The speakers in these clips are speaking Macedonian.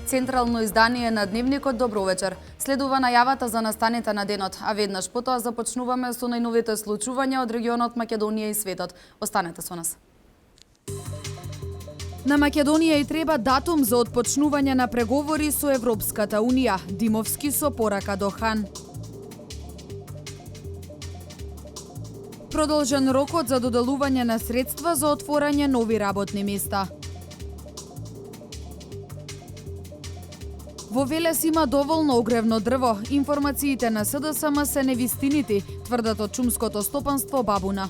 Централно издание на Дневникот Добро вечер. Следува најавата за настаните на денот, а веднаш потоа започнуваме со најновите случувања од регионот Македонија и светот. Останете со нас. На Македонија и треба датум за отпочнување на преговори со Европската Унија. Димовски со порака до Хан. Продолжен рокот за доделување на средства за отворање нови работни места. Во Велес има доволно огревно дрво. Информациите на СДСМ се невистинити, тврдат од шумското стопанство Бабуна.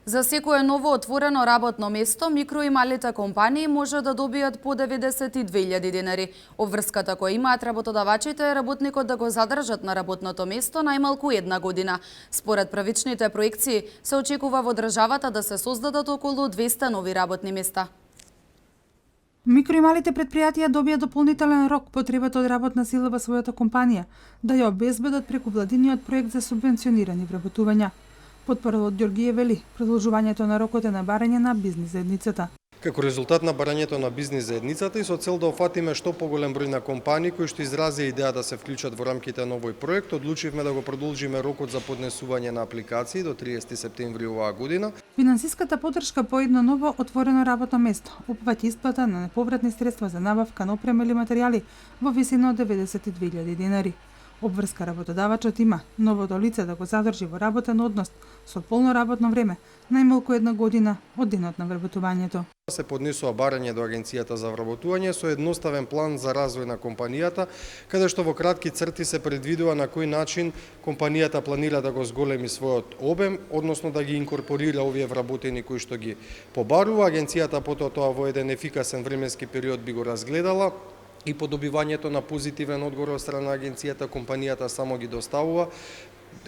За секое ново отворено работно место, микро и малите компании може да добијат по 92.000 денари. Обврската која имаат работодавачите е работникот да го задржат на работното место најмалку една година. Според правичните проекции, се очекува во државата да се создадат околу 200 нови работни места. Микро и малите предпријатија добија дополнителен рок потребата од работна сила во својата компанија, да ја обезбедат преку владиниот проект за субвенционирани вработувања. Потпоралот Ѓоргије вели, продолжувањето на рокот е на барање на бизнис заедницата. Како резултат на барањето на бизнис заедницата и со цел да офатиме што поголем број на компании кои што изразија идеја да се вклучат во рамките на овој проект, одлучивме да го продолжиме рокот за поднесување на апликации до 30 септември оваа година. Финансиската поддршка по едно ново отворено работно место опфаќа исплата на неповратни средства за набавка на опрема или материјали во висина од 92.000 денари. Обврска работодавачот има новото лице да го задржи во работен однос со полно работно време, најмалку една година од денот на вработувањето. Се поднесува барање до Агенцијата за вработување со едноставен план за развој на компанијата, каде што во кратки црти се предвидува на кој начин компанијата планира да го зголеми својот обем, односно да ги инкорпорира овие вработени кои што ги побарува. Агенцијата потоа тоа во еден ефикасен временски период би го разгледала и по добивањето на позитивен одговор од страна на агенцијата, компанијата само ги доставува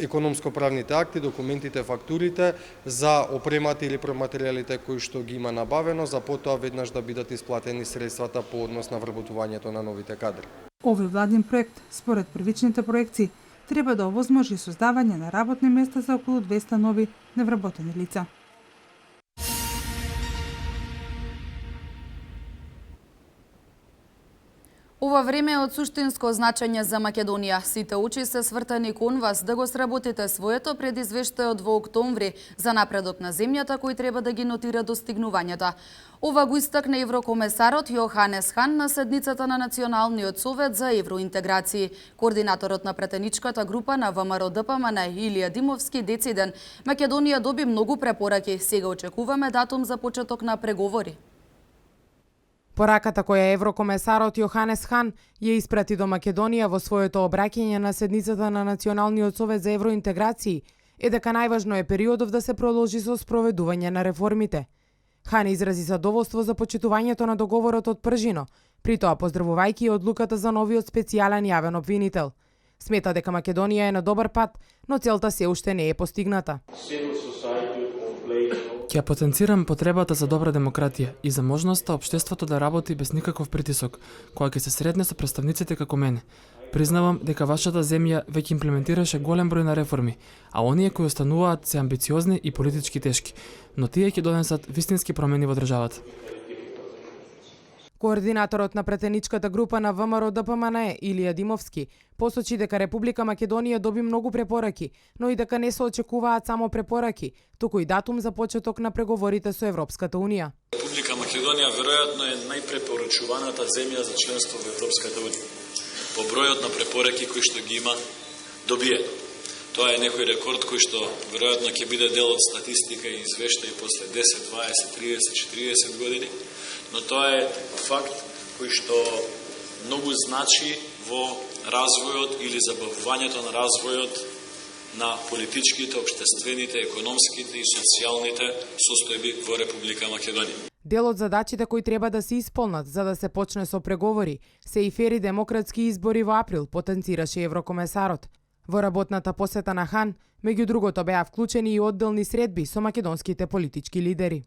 економско-правните акти, документите, фактурите за опремата или проматеријалите кои што ги има набавено, за потоа веднаш да бидат исплатени средствата по однос на вработувањето на новите кадри. Овој владин проект, според првичните проекции, треба да овозможи создавање на работни места за околу 200 нови невработени лица. Ова време е од суштинско значење за Македонија. Сите очи се свртани кон вас да го сработите своето пред извештајот во октомври за напредок на земјата кој треба да ги нотира достигнувањата. Ова го истакна еврокомесарот Јоханес Хан на седницата на Националниот совет за евроинтеграции. Координаторот на претеничката група на ВМРО-ДПМН Илија Димовски дециден: Македонија доби многу препораки, сега очекуваме датум за почеток на преговори. Пораката која еврокомесарот Јоханес Хан ја испрати до Македонија во своето обраќање на седницата на Националниот совет за евроинтеграции е дека најважно е периодов да се продолжи со спроведување на реформите. Хан изрази задоволство за почитувањето на договорот од Пржино, при тоа поздравувајќи одлуката за новиот специјален јавен обвинител. Смета дека Македонија е на добар пат, но целта се уште не е постигната. Ќе потенцирам потребата за добра демократија и за можноста општеството да работи без никаков притисок, кога ќе се сретне со представниците како мене. Признавам дека вашата земја веќе имплементираше голем број на реформи, а оние кои остануваат се амбициозни и политички тешки, но тие ќе донесат вистински промени во државата. Координаторот на претеничката група на ВМРО-ДПМН Илија Димовски посочи дека Република Македонија доби многу препораки, но и дека не се очекуваат само препораки, туку и датум за почеток на преговорите со Европската Унија. Република Македонија веројатно е најпрепорачуваната земја за членство во Европската Унија. По бројот на препораки кои што ги има добиено. Тоа е некој рекорд кој што веројатно ќе биде дел од статистика и извештаи после 10, 20, 30, 40 години, но тоа е факт кој што многу значи во развојот или забавувањето на развојот на политичките, општествените, економските и социјалните состојби во Република Македонија. Дел од задачите кои треба да се исполнат за да се почне со преговори се и фери демократски избори во април, потенцираше еврокомесарот. Во работната посета на Хан, меѓу другото беа вклучени и одделни средби со македонските политички лидери.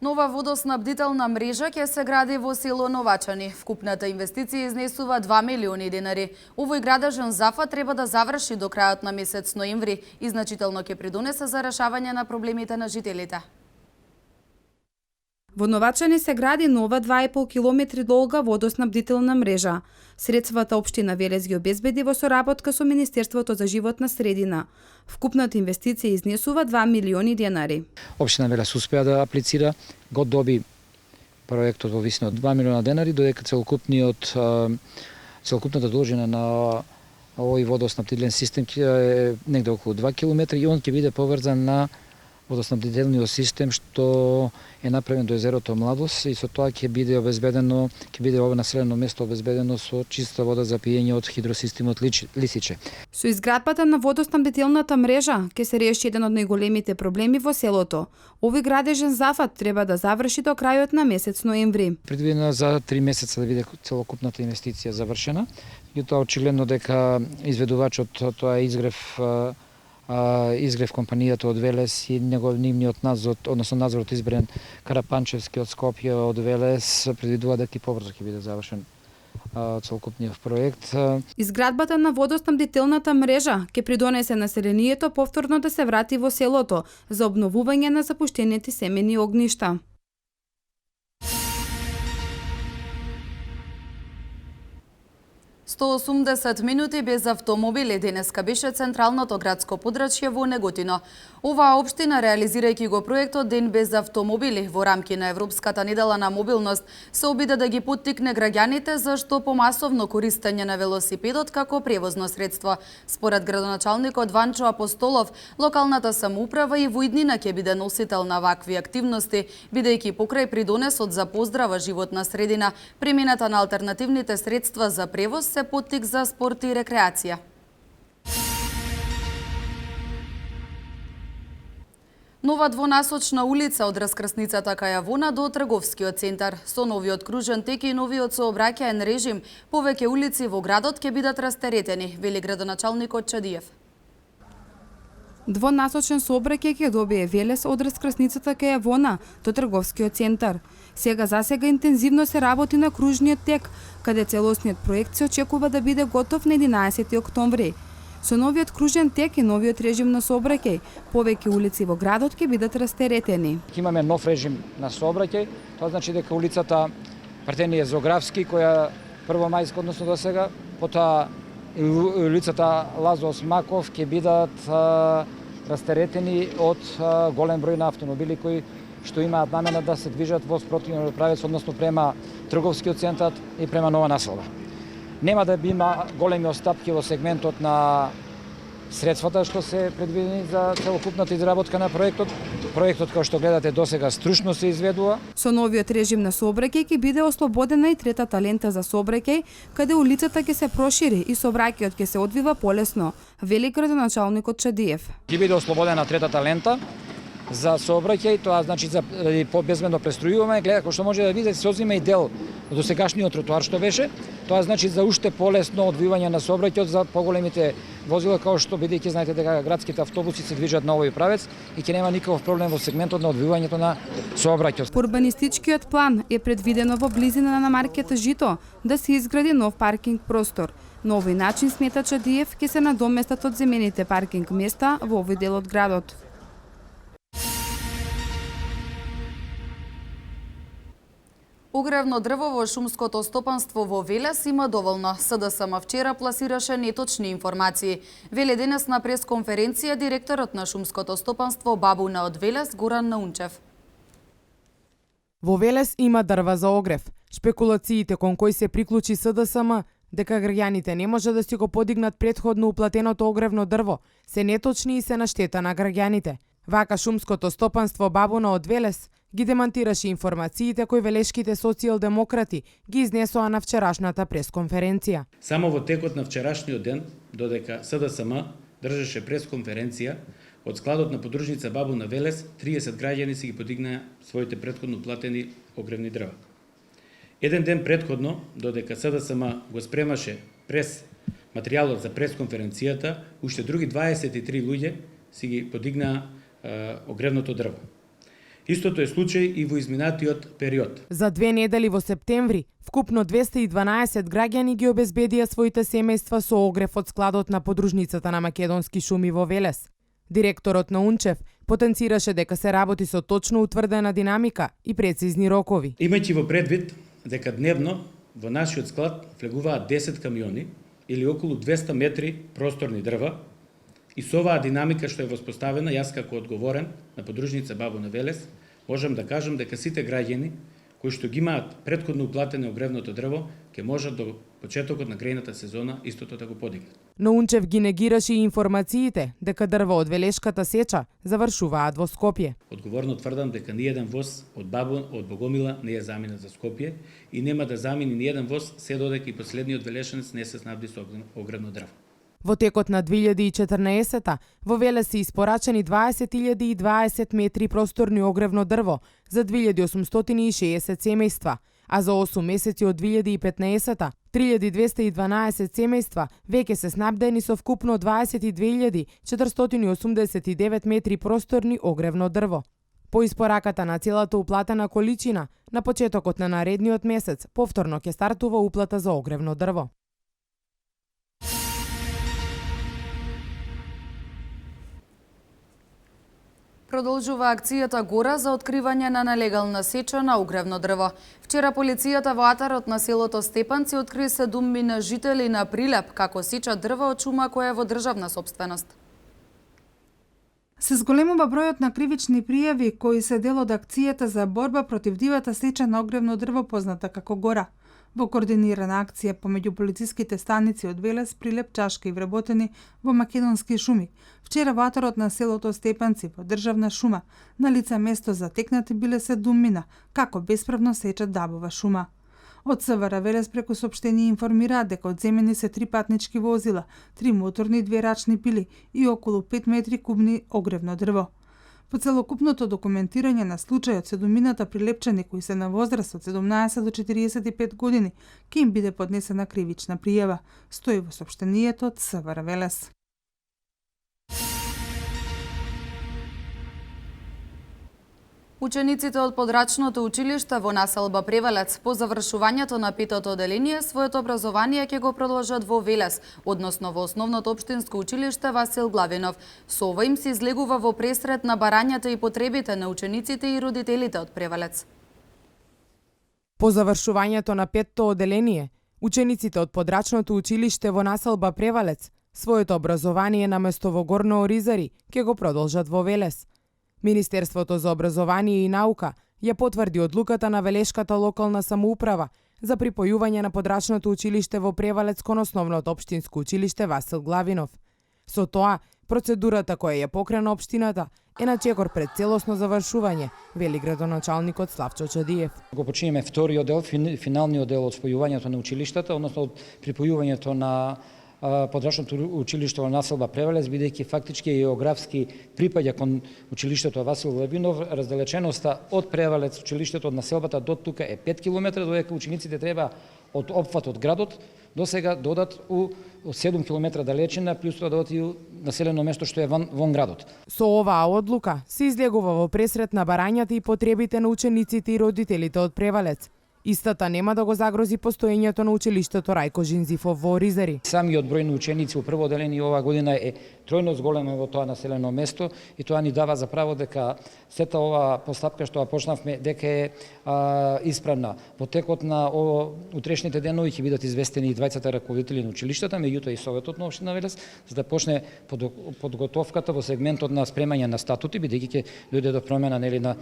Нова водоснабдителна мрежа ќе се гради во село Новачани. Вкупната инвестиција изнесува 2 милиони денари. Овој градежен зафат треба да заврши до крајот на месец ноември и значително ќе придонесе за решавање на проблемите на жителите. Во Новачани се гради нова 2,5 километри долга водоснабдителна мрежа. Средствата општина Велес ги обезбеди во соработка со Министерството за животна средина. Вкупната инвестиција изнесува 2 милиони денари. Општина Велес успеа да аплицира, го доби проектот во висина од 2 милиона денари, додека целокупната должина на овој водоснабдителен систем е негде околу 2 километри и он ќе биде поврзан на водоснабдителниот систем што е направен до езерото Младост и со тоа ќе биде ово населено место обезбедено со чиста вода за пиење од хидросистемот Лисиче. Со изградбата на водоснабдителната мрежа ќе се реши еден од најголемите проблеми во селото. Овој градежен зафат треба да заврши до крајот на месец ноември. Предвидено за 3 месеца да биде целокупната инвестиција завршена. И тоа очигледно дека изведувачот тоа е изгрев компанијата од Велес и нивниот надзор, односно надзорот избран Карапанчевски од Скопје од Велес предвидува дека и побрзо ќе биде завршен целокупниот проект. Изградбата на водоснабдителната мрежа ќе придонесе населението повторно да се врати во селото за обновување на запуштените семени огништа. «180 минути без автомобили» денеска беше централното градско подрачје во Неготино. Оваа општина, реализирајќи го проектот Ден без автомобили во рамки на Европската недела на мобилност, се обиде да ги поттикне граѓаните за што помасовно користење на велосипедот како превозно средство. Според градоначалникот Ванчо Апостолов, локалната самоуправа и во иднина ќе биде носител на вакви активности, бидејќи покрај придонесот за поздрава животна средина, примената на алтернативните средства за превоз се поттик за спорт и рекреација. Нова двонасочна улица од раскрсницата кај Јавона до трговскиот центар. Со новиот кружен тек и новиот сообраќаен режим, повеќе улици во градот ќе бидат растеретени, вели градоначалникот Чадиев. Двонасочен сообраќај ќе добие Велес од раскрсницата кај Јавона до трговскиот центар. Засега интензивно се работи на кружниот тек, каде целосниот проект се очекува да биде готов на 11 октомври. Со новиот кружен тек и новиот режим на сообраќај, повеќе улици во градот ќе бидат растеретени. Имаме нов режим на сообраќај, тоа значи дека улицата Партенија Зографски, која првомајска односно до сега, потоа улицата Лазо Осмаков ќе бидат растеретени од голем број на автомобили кои што имаат намена да се движат во спротивен правец, односно према трговскиот центар и према Нова населба. Нема да има големи остапки во сегментот на средствата што се предвидени за целокупната изработка на проектот. Проектот, кој што гледате досега, стручно се изведува. Со новиот режим на сообраќај ќе биде ослободена и третата лента за сообраќај, каде улицата ќе се прошири и сообраќајот ќе се одвива полесно, вели градоначалникот Чадиев. Ќе биде ослободена третата лента за сообраќај, тоа значи за безбедно преструјување, како што може да видите, се одзима и дел од досегашниот тротоар што беше. Тоа значи за уште полесно одвивање на сообраќајот за поголемите возила, како што бидејќи знаете дека градските автобуси се движат на овој правец и ќе нема никаков проблем во сегментот на одвивањето на сообраќајот. Урбанистичкиот план е предвидено во близина на маркет Жито да се изгради нов паркинг простор. На овој начин, смета Чадиев, ќе се надоместат од земените паркинг места во овој дел од градот. Огревно дрво во шумското стопанство во Велес има доволно. СДСМ вчера пласираше неточни информации. Вели денес на пресконференција директорот на шумското стопанство Бабуна од Велес Горан Наунчев. Во Велес има дрва за огрев. Шпекулациите кон кои се приклучи СДСМ дека граѓаните не може да си го подигнат претходно уплатеното огревно дрво се неточни и се на штета на граѓаните. Вака шумското стопанство Бабуна од Велес ги демантираше информациите кои велешките социјалдемократи ги изнесоа на вчерашната пресконференција. Само во текот на вчерашниот ден, додека СДСМ држеше пресконференција, од складот на подружница Бабуна Велес, 30 граѓани си ги подигнаа своите претходно платени огревни дрва. Еден ден претходно, додека СДСМ го спремаше материјалот за пресконференцијата, уште други 23 луѓе си ги подигнаа огревното дрво. Истото е случај и во изминатиот период. За 2 недели во септември, вкупно 212 граѓани ги обезбедија своите семејства со огрев од складот на подружницата на Македонски шуми во Велес. Директорот на Унчев потенцираше дека се работи со точно утврдена динамика и прецизни рокови. Имајќи во предвид дека дневно во нашиот склад влегуваат 10 камиони или околу 200 метри просторни дрва, и со оваа динамика што е воспоставена, јас како одговорен на подружница Бабо на Велес, можам да кажам дека сите граѓани кои што ги имаат претходно уплатено огревното дрво, ќе можат до почетокот на грејната сезона истото да го подигнат. Но Унчев ги негираше и информациите дека дрво од Велешката сеча завршуваат во Скопје. Одговорно тврдам дека ниеден воз од Богомила не е заминат за Скопје и нема да замини ниеден воз се додека и последниот велешанец не се снабди со огревно дрво. Во текот на 2014 во Велес се испорачани 20.020 метри просторни огревно дрво за 2860 семејства, а за 8 месеци од 2015 3212 семејства веќе се снабдени со вкупно 22.489 метри просторни огревно дрво. По испораката на целата уплатена количина, на почетокот на наредниот месец повторно ќе стартува уплата за огревно дрво. Продолжува акцијата Гора за откривање на нелегална сеча на огревно дрво. Вчера полицијата во атарот на селото Степанци откри 7 жители на Прилеп како сечат дрво од шума која е во државна сопственост. Се зголемува бројот на кривични пријави кои се дел од акцијата за борба против дивата сеча на огревно дрво позната како Гора. Во координирана акција помеѓу полициските станици од Велес, Прилеп, Чашка и вработени во Македонски шуми, вчера во атарот на селото Степанци во државна шума, на лице место затекнати биле 7 мина, како бесправно сечат дабова шума. Од СВР Велес преку соопштение информираат дека одземени се 3 патнички возила, 3 моторни и 2 рачни пили и околу 5 метри кубни огревно дрво. По целокупното документирање на случајот, 7 прилепчани кои се на возраст од 17 до 45 години, ќе им биде поднесена кривична пријава, стои во соопштението од СВР Велес. Учениците од подрачното училиште во населба Превалец по завршувањето на 5-то оделение своето образование ќе го продолжат во Велес, односно во основното општинско училиште Васил Главинов. Со ова им се излегува во пресред на барањата и потребите на учениците и родителите од Превалец. По завршувањето на 5-то оделение, учениците од подрачното училиште во населба Превалец своето образование наместо во Горно Оризари ќе го продолжат во Велес. Министерството за образование и наука ја потврди одлуката на Велешката локална самоуправа за припојување на подрачното училиште во Превалец кон основното општинско училиште Васил Главинов. Со тоа, процедурата која ја покрена општината е на чекор пред целосно завршување, вели градоначалникот Славчо Чадиев. Го починеме вториот дел, финалниот дел од спојувањето на училиштата, односно од припојувањето на подрачното училиште во населба Превалец, бидејќи фактички географски припаѓа кон училиштето Васил Главинов, разделеченоста од Превалец училиштето од населбата до тука е 5 км, додека учениците треба од опфатот градот до сега додат у 7 км далечина, плюс тоа додат и населено место што е вон градот. Со оваа одлука се излегува во пресред на барањата и потребите на учениците и родителите од Превалец. Истата нема да го загрози постоењето на училиштето Рајко Жинзифов во Оризари. Самиот број на ученици во прво оделение оваа година е тројно зголем во тоа населено место и тоа ни дава за право дека сета оваа постапка што ја почнавме дека е исправна. Во текот на утрешните денови ќе бидат известени и двајцата раководители на училиштата, меѓутоа и Советот на општина Велес, за да почне подготовката во сегментот на спремање на статути, бидејќи ќе дојде до промена на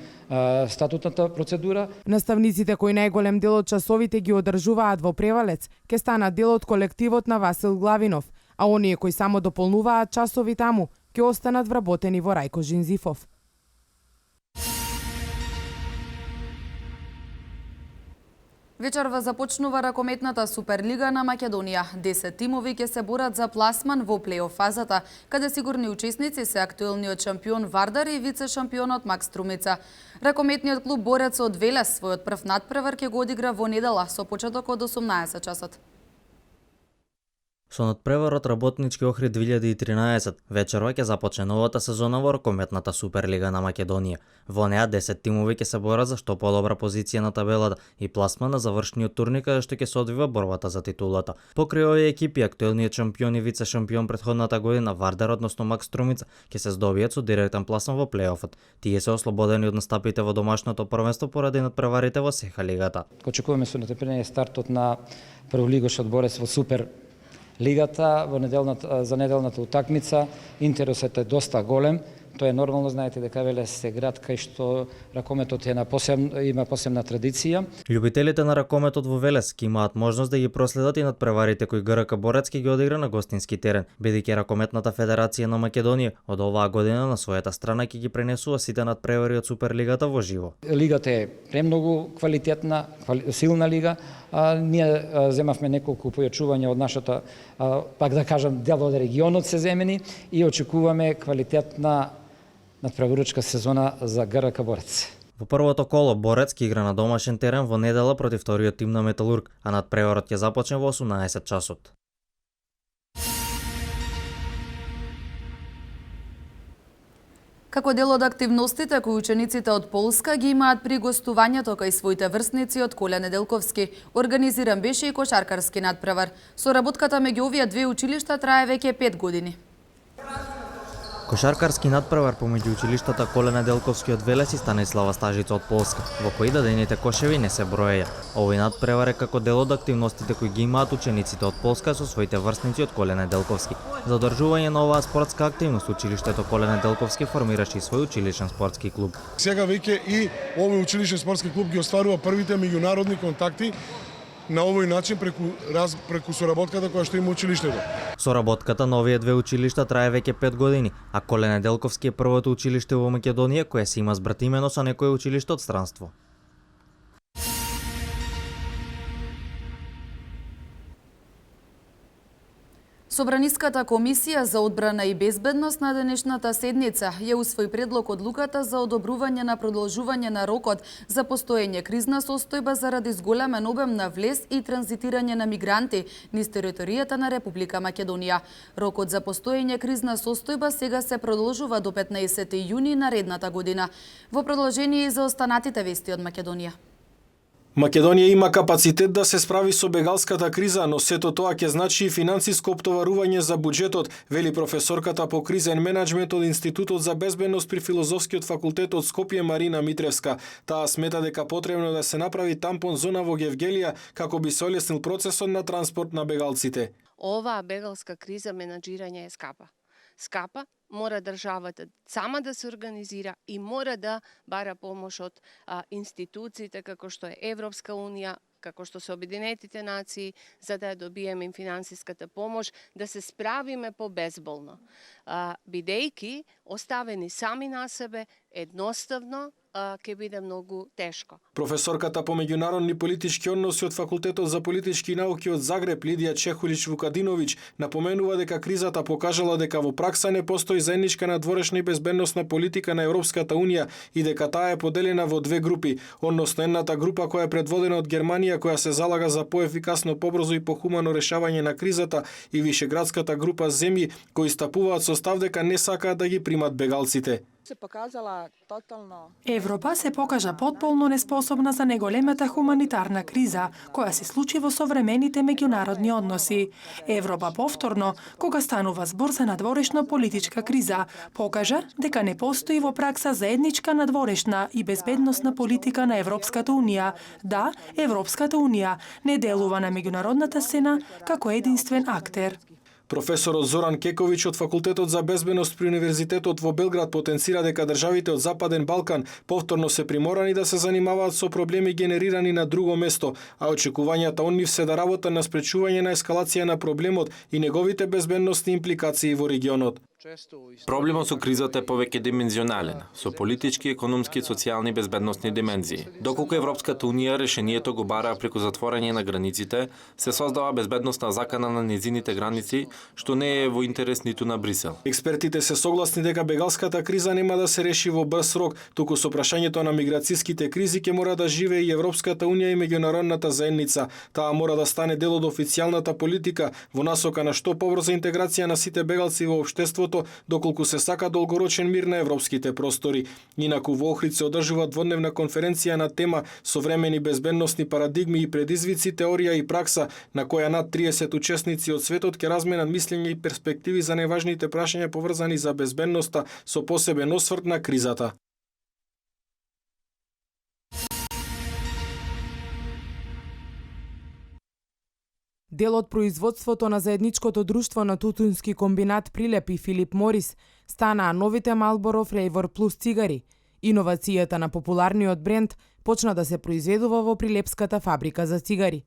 статутната процедура. Наставниците кои најголем дел од часовите ги одржуваат во Превалец ќе станат дел од колективот на Васил Главинов, а оние кои само дополнуваат часови таму ќе останат вработени во Рајко Жинзифов. Вечерва започнува ракометната Суперлига на Македонија. 10 тимови ќе се борат за пласман во плей-оф фазата, каде сигурни учесници се актуелниот шампион Вардар и вице-шампионот Макс Струмица. Ракометниот клуб Борец од Велес својот прв надпревар ќе го одигра во недела со почеток од 18 часот. Со надпреварот работнички Охрид 2013 вечерва ќе започне новата сезона во ракометната Суперлига на Македонија. Во неа 10 тимови ќе се борат за што подобра позиција на табелата и пласма на завршниот турнир каде што ќе се одвива борбата за титулата. Покрај овие екипи, актуелниот шампион и вице-шампион претходната година Вардар, односно Мак Струмица, ќе се здобијат со директен пласман во плејофот. Тие се ослободени од настапите во домашното првенство поради надпреварите во СЕХА лигата. Очекуваме со нетрпение стартот на прволигошот борец во Супер лигата за неделната утакмица. Интересот е доста голем. Тоа е нормално, знаете дека Велес е град кај што ракометот има посебна традиција. Љубителите на ракометот во Велес ќе имаат можност да ги проследат и надпреварите кои ГРК Борец ќе ги одигра на гостински терен, бидејќи Ракометната федерација на Македонија од оваа година на својата страна ќе ги пренесува сите надпревари од Суперлигата во живо. Лигата е премногу квалитетна, силна лига. Ние земавме неколку појачувања од нашата, пак да кажам, дел од регионот се земени и очекуваме квалитетна надпреваручка сезона за ГРК Борец. Во првото коло Борец ќе игра на домашен терен во недела против вториот тим на Металург, а надпреварот ќе започне во 18 часот. Како дел од активностите кои учениците од Полска ги имаат при гостувањето кај своите врсници од Коле Неделковски, организиран беше и кошаркарски надпревар. Соработката меѓу овие две училишта трае веќе 5 години. Кошаркарски надпревар помеѓу училиштата Коле Неделковски од Велес и Станислава Стажица од Полска, во кои дадените кошеви не се броеја. Овој надпревар е како дел од активностите кои ги имаат учениците од Полска со своите врсници од Коле Неделковски. За одржување на оваа спортска активност, училиштето Коле Неделковски формираше и свој училишен спортски клуб. Сега веќе и овој училишен спортски клуб ги остварува првите меѓународни контакти на овој начин преку соработката која што има училиштето. Соработката на овие две училишта трае веќе 5 години, а Коле Неделковски е првото училиште во Македонија кое се има збратимено со некое училиште од странство. Собраниската комисија за одбрана и безбедност на денешната седница ја усвои предлог одлуката за одобрување на продолжување на рокот за постоење кризна состојба заради зголемен обем на влез и транзитирање на мигранти низ територијата на Република Македонија. Рокот за постоење кризна состојба сега се продолжува до 15 јуни наредната година. Во продолжение и за останатите вести од Македонија. Македонија има капацитет да се справи со бегалската криза, но сето тоа ќе значи и финансиско оптоварување за буџетот, вели професорката по кризен менеджмент од Институтот за безбедност при Филозофскиот факултет од Скопје Марина Митревска. Таа смета дека потребно да се направи тампон зона во Гевгелија како би се олеснил процесот на транспорт на бегалците. Оваа бегалска криза менаџирање е скапа. Скапа, мора државата сама да се организира и мора да бара помош од институциите како што е Европска унија, како што се Обединетите нации, за да ја добиеме финансиската помош, да се справиме побезболно. Бидејќи оставени сами на себе, едноставно ќе биде многу тешко. Професорката по меѓународни политички односи од Факултетот за политички науки од Загреб Лидија Чехулич Вукадиновиќ напоменува дека кризата покажала дека во пракса не постои заедничка надворешна и безбедносна политика на Европската унија и дека таа е поделена во две групи, односно едната група која е предводена од Германија која се залага за поефикасно, побрзо и похумано решавање на кризата и вишеградската група земји кои стапуваат со став дека не сакаат да ги примат бегалците. Европа се покажа потполно неспособна за неголемата хуманитарна криза која се случи во современите меѓународни односи. Европа повторно, кога станува збор за надворешна политичка криза, покажа дека не постои во пракса заедничка надворешна и безбедносна политика на Европската унија. Да, Европската унија не делува на меѓународната сцена како единствен актер. Професорот Зоран Кековиќ од Факултетот за безбедност при Универзитетот во Белград потенцира дека државите од Западен Балкан повторно се приморани да се занимаваат со проблеми генерирани на друго место, а очекувањата од нив се да работат на спречување на ескалација на проблемот и неговите безбедносни импликации во регионот. Проблемот со кризата е повеќе димензионален, со политички, економски, социјални и безбедносни димензии. Доколку Европската унија решението го бара преку затворање на границите, се создава безбедносна закана на незините граници, што не е во интерес ниту на Брисел. Експертите се согласни дека бегалската криза нема да се реши во брз рок, туку со прашањето на миграцијските кризи ќе мора да живее и Европската унија и меѓународната заедница. Таа мора да стане дел од официјалната политика во насока на што побрза интеграција на сите бегалци во општеството, доколку се сака долгорочен мир на европските простори. Инаку во Охрид се одржува дводневна конференција на тема современи безбедносни парадигми и предизвици, теорија и пракса, на која над 30 учесници од светот ќе разменат мислење и перспективи за најважните прашања поврзани за безбедноста со посебен осврт на кризата. Дел од производството на заедничкото друштво на тутунски комбинат Прилеп и Филип Морис станаа новите Marlboro Flavor Plus цигари. Иновацијата на популарниот бренд почна да се произведува во Прилепската фабрика за цигари.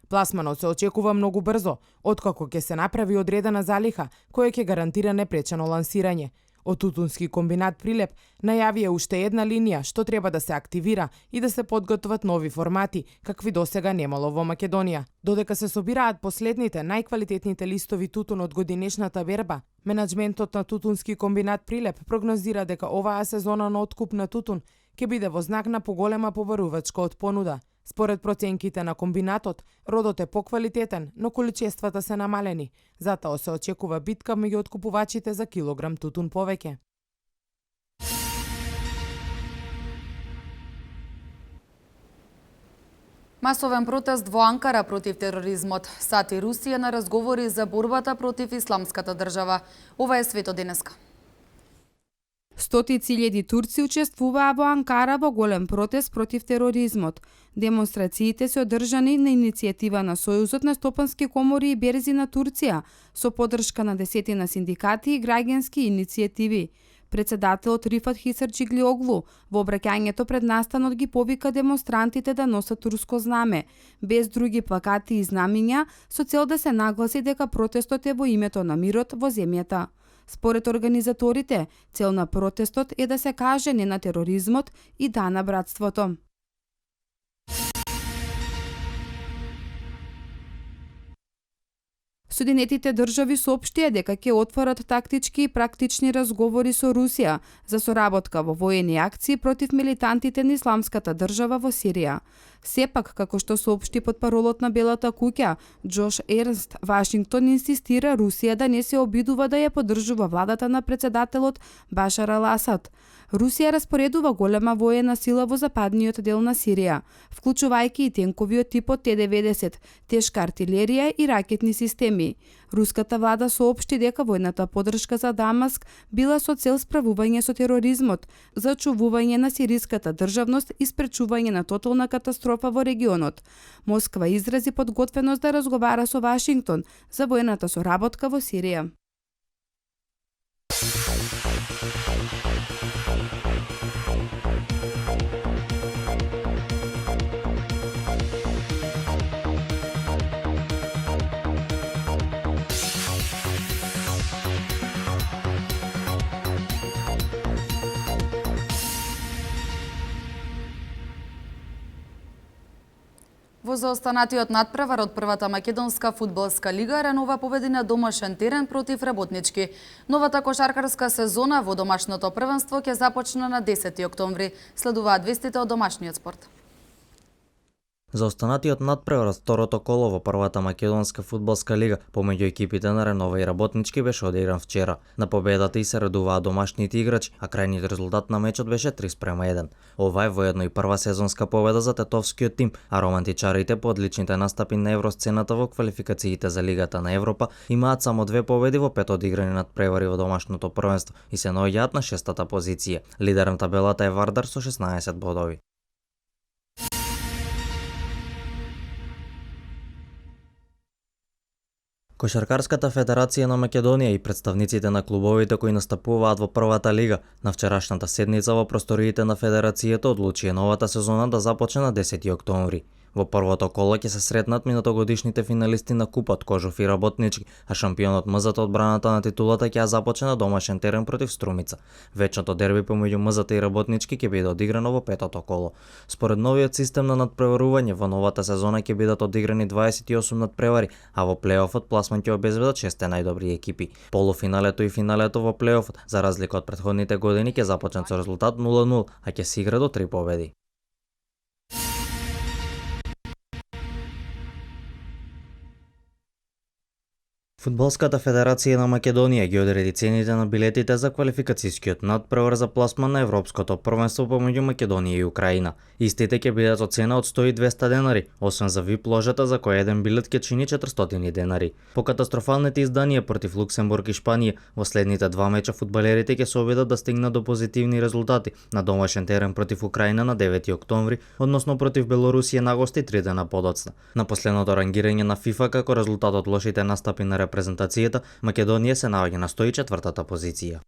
Пласманот се очекува многу брзо, откако ќе се направи одредена залиха која ќе гарантира непречено лансирање. Од тутунски комбинат Прилеп најавија уште една линија што треба да се активира и да се подготват нови формати, какви досега немало во Македонија. Додека се собираат последните најквалитетните листови тутун од годинешната берба, менаџментот на тутунски комбинат Прилеп прогнозира дека оваа сезона на откуп на тутун ќе биде во знак на поголема побарувачка од понуда. Според проценките на комбинатот, родот е поквалитетен, но количествата се намалени. Затоа се очекува битка меѓу откупувачите за килограм тутун повеќе. Масовен протест во Анкара против тероризмот. САД и Русија на разговори за борбата против исламската држава. Ова е свето денеска. Стотици илјади турци учествуваа во Анкара во голем протест против тероризмот. Демонстрациите се одржани на иницијатива на Сојузот на стопански комори и берзи на Турција, со поддршка на десетина синдикати и граѓански иницијативи. Председателот Рифат Хисарџиглиоглу во обраќањето пред настанот ги повика демонстрантите да носат турско знаме, без други плакати и знамиња, со цел да се нагласи дека протестот е во името на мирот во земјата. Според организаторите, цел на протестот е да се каже не на тероризмот и да на братството. Соединетите држави соопштија дека ќе отворат тактички и практични разговори со Русија за соработка во воени акции против милитантите на Исламската држава во Сирија. Сепак, како што соопшти потпаролот на Белата куќа, Џош Ернст, Вашингтон инсистира Русија да не се обидува да ја поддржува владата на председателот Башар ал-Асад. Русија распоредува голема воена сила во западниот дел на Сирија, вклучувајќи и тенковиот типот Т-90, тешка артилерија и ракетни системи. Руската влада соопшти дека војната поддршка за Дамаск била со цел справување со тероризмот, зачувување на сириската државност и спречување на тотална катастрофа во регионот. Москва изрази подготвеност да разговара со Вашингтон за војната соработка во Сирија. Во заостанатиот надпревар од првата македонска фудбалска лига ренува победи на домашен терен против Работнички. Новата кошаркарска сезона во домашното првенство ќе започне на 10 октомври. Следуваат вестите од домашниот спорт. За останатиот надпревар од второто коло во првата македонска фудбалска лига помеѓу екипите на Ренова и Работнички беше одигран вчера. На победата и се радуваа домашните играчи, а крајниот резултат на мечот беше 3:1. Ова е воедно и прва сезонска победа за тетовскиот тим, а романтичарите по одличните настапи на евросцената во квалификациите за Лигата на Европа имаат само 2 победи во 5 одиграни надпревари во домашното првенство и се наоѓаат на 6-та позиција. Лидер на табелата е Вардар со 16 бодови. Кошаркарската федерација на Македонија и представниците на клубовите кои настапуваат во првата лига на вчерашната седница во просториите на федерацијата одлучија новата сезона да започне на 10 октомври. Во првото коло ќе се сретнат минатогодишните финалисти на купот Кожув и Работнички, а шампионот МЗ-та одбраната на титулата ќе ја започне на домашен терен против Струмица. Вечното дерби помеѓу МЗ-та и Работнички ќе биде одиграно во петото коло. Според новиот систем на надпреварување во новата сезона ќе бидат одиграни 28 надпревари, а во плеофот пласман ќе обезбедат 6 најдобри екипи. Полуфиналето и финалето во плеофот, за разлика од претходните години, ќе започнат со резултат 0-0, а ќе се игра до 3 победи. Фудбалската федерација на Македонија ги одреди цените на билетите за квалификацијскиот надпревар за пласман на Европското првенство помеѓу Македонија и Украина. Истите ќе бидат од цена од 100 и 200 денари, освен за VIP ложата за која еден билет ќе чини 400 денари. По катастрофалните изданија против Луксембург и Шпанија, во следните два меча фудбалерите ќе се обидат да стигнат до позитивни резултати на домашен терен против Украина на 9 октомври, односно против Белорусија на гости 3 дена подоцна. На последното рангирање на FIFA како резултат од лошите настапи на репрезентацијата, Македонија се наоѓа на 104-та позиција.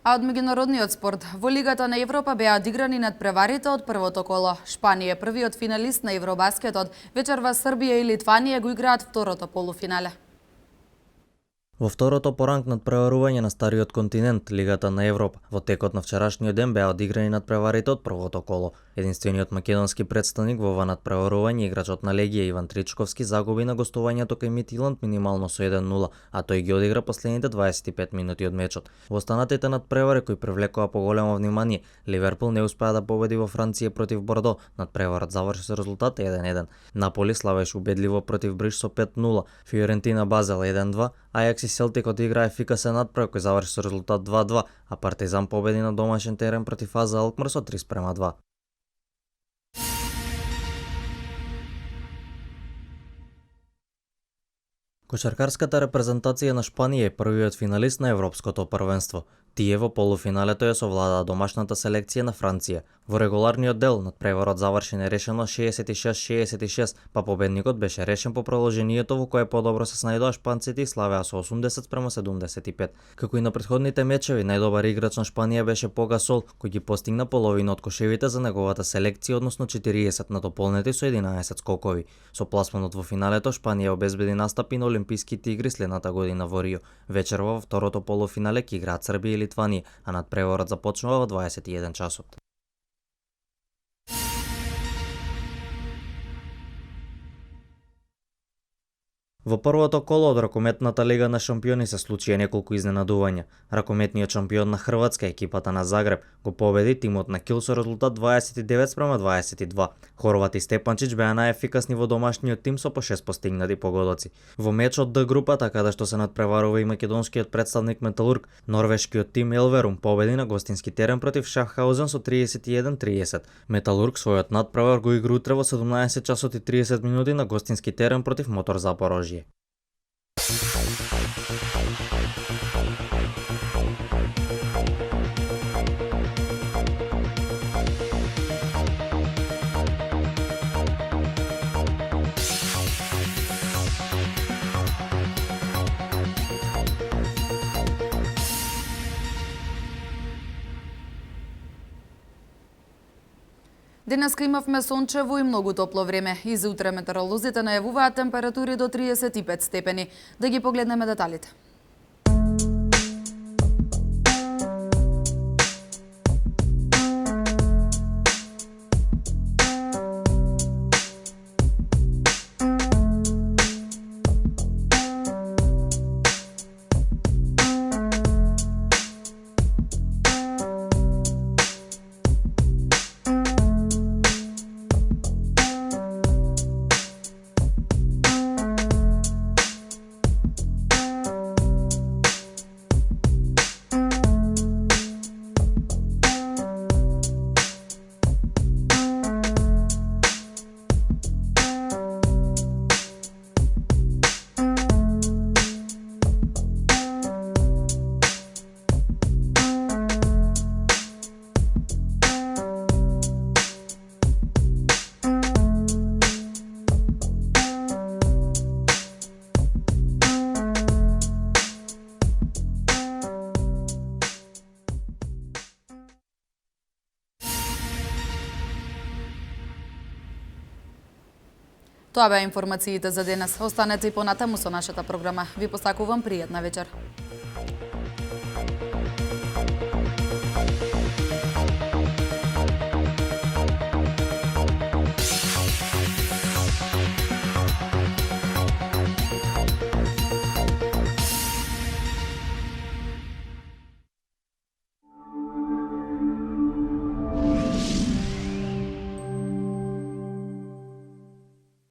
А од меѓународниот спорт, во Лигата на Европа беа одиграни надпреварите од првото коло. Шпанија е првиот финалист на Евробаскетот, вечерва Србија и Литванија го играат второто полуфинале. Во второто по ранг надпреварување на стариот континент, Лигата на Европа, во текот на вчерашниот ден беа одиграни надпреварите од првото коло. Единствениот македонски претставник во ова надпреварување, играчот на Легија Иван Тричковски, загуби на гостувањето кај Мидтјйланд минимално со 1-0, а тој ги одигра последните 25 минути од мечот. Во останатите надпревари кои привлекоа поголемо внимание, Ливерпул не успеа да победи во Франција против Бордо, надпреварот заврши со резултат 1-1. Наполи славеше убедливо против Бриж со 5-0, Фиорентина Базел 1-2, Ајакс и Селтик одигра ефикасен надпревар кој заврши со резултат 2-2, а Партизан победи на домашен терен против АЗ Алкмар со 3:2. Кошаркарската репрезентација на Шпанија е првиот финалист на Европското првенство. Тие во полуфиналето ја совладаа домашната селекција на Франција. Во регуларниот дел надпреварот заврши нерешено 66-66, па победникот беше решен по продолжението во кое подобро се снајдоа шпанците и славеа со 80-75. Како и на претходните мечеви, најдобар играч на Шпанија беше Пол Гасол, кој ги постигна половина од кошевите за неговата селекција, односно 40 надополнети со 11 скокови. Со пласманот во финалето Шпанија обезбеди настапи на Олимписките игри следната година во Рио. Вечерва во второто полуфинале ќе играат Србија и Литванија, а надпреварот започнува во 21 часот. Во првото коло од ракометната лига на шампиони се случија неколку изненадувања. Ракометниот шампион на Хрватска, екипата на Загреб, го победи тимот на Кил со резултат 29-22. Хорвати Степанчич беа најефикасни во домашниот тим со по 6 постигнати погодоци. Во мечот Д групата, каде што се надпреварува и македонскиот представник Металург, норвешкиот тим Елверум победи на гостински терен против Шафхаузен со 31-30. Металург својот надпревар го игра утре во 17 часот и 30 минути на гостински терен против Мотор Запорожје. Денеска имавме сончево и многу топло време. И за утре метеоролозите најавуваат температури до 35 степени. Да ги погледнеме деталите. Тоа беа информациите за денес. Останете и понатаму со нашата програма. Ви посакувам пријатна вечер.